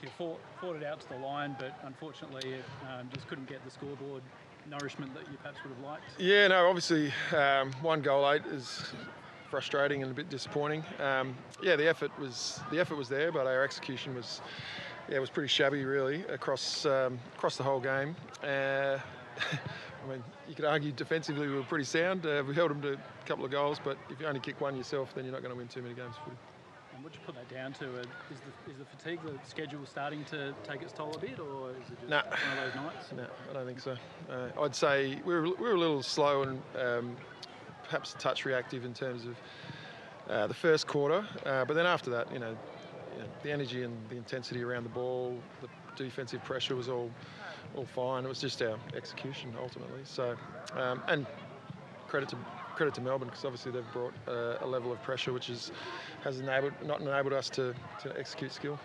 You fought it out to the line, but unfortunately just couldn't get the scoreboard nourishment that you perhaps would have liked. Yeah, no, obviously 1 goal late is frustrating and a bit disappointing. Yeah, the effort was there, but our execution was pretty shabby really across the whole game. I mean, you could argue defensively we were pretty sound. We held them to a couple of goals, but if you only kick one yourself, then you're not going to win too many games of footy. And what do you put that down to? Is the fatigue, the schedule starting to take its toll a bit, or is it just one of those nights? No, I don't think so. I'd say we were a little slow and perhaps a touch reactive in terms of the first quarter, but then after that, the energy and the intensity around the ball, the defensive pressure was all fine. It was just our execution ultimately. So, and credit to Melbourne, because obviously they've brought a level of pressure which has not enabled us to execute skill.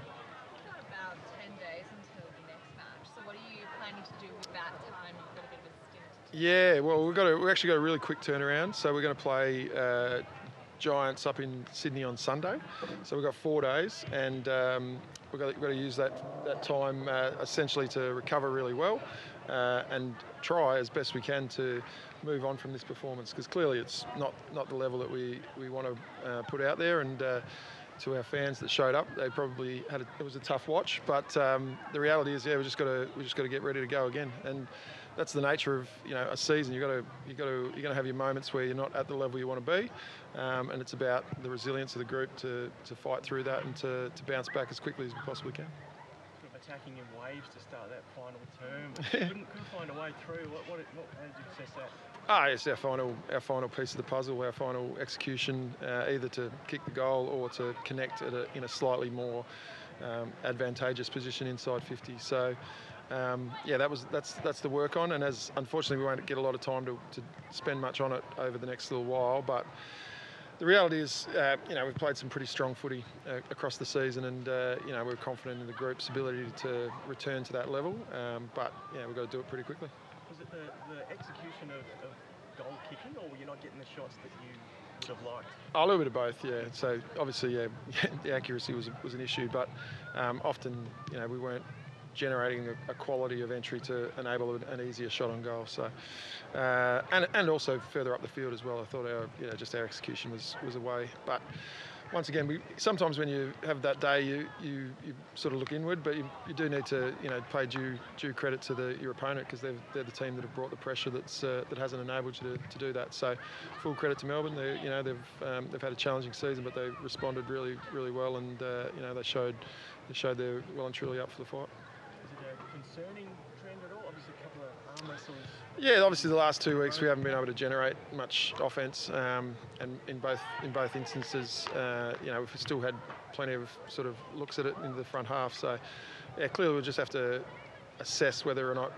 We've got about 10 days until the next match. So what are you planning to do with that time? You've got a bit of a stint. Yeah, well, we actually got a really quick turnaround. So we're going to play Giants up in Sydney on Sunday. So we've got 4 days, and we've got to use that time essentially to recover really well and try as best we can to move on from this performance, because clearly it's not the level that we want to put out there. And to our fans that showed up, they probably it was a tough watch, but the reality is, we just got to get ready to go again. And that's the nature of a season. You're going to have your moments where you're not at the level you want to be, and it's about the resilience of the group to fight through that and to bounce back as quickly as we possibly can. Sort of attacking in waves to start that final term. Couldn't find a way through. How did you assess that? It's our final piece of the puzzle, our final execution, either to kick the goal or to connect in a slightly more advantageous position inside 50. So. That's the work on, and as unfortunately we won't get a lot of time to spend much on it over the next little while, but the reality is we've played some pretty strong footy across the season, and we're confident in the group's ability to return to that level, but we've got to do it pretty quickly. Was it the execution of goal kicking, or were you not getting the shots that you would have liked? A little bit of both, yeah. So obviously, the accuracy was an issue, but often we weren't generating a quality of entry to enable an easier shot on goal. So, and also further up the field as well. I thought our execution was away. But once again, sometimes when you have that day, you sort of look inward, but you do need to pay due credit to your opponent, because they're the team that have brought the pressure that hasn't enabled you to do that. So, full credit to Melbourne. They've had a challenging season, but they responded really really well, and they showed they're well and truly up for the fight. Is it a concerning trend at all? Obviously, a couple of arm wrestles. Yeah, obviously the last 2 weeks we haven't been able to generate much offence, and in both instances, we've still had plenty of sort of looks at it into the front half. So, clearly we'll just have to assess whether or not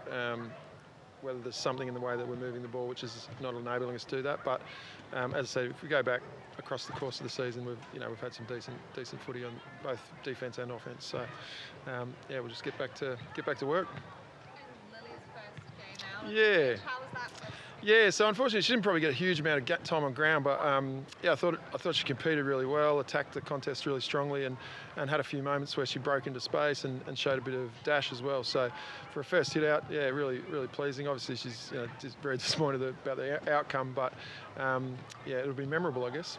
whether there's something in the way that we're moving the ball which is not enabling us to do that. But as I say, if we go back across the course of the season, we've had some decent footy on both defence and offence. So we'll just get back to work. And Lily's first game out. Yeah. How was that? Yeah, so unfortunately she didn't probably get a huge amount of time on ground, but I thought she competed really well, attacked the contest really strongly, and had a few moments where she broke into space and showed a bit of dash as well. So for a first hit out, really really pleasing. Obviously she's just very disappointed about the outcome, but it'll be memorable, I guess.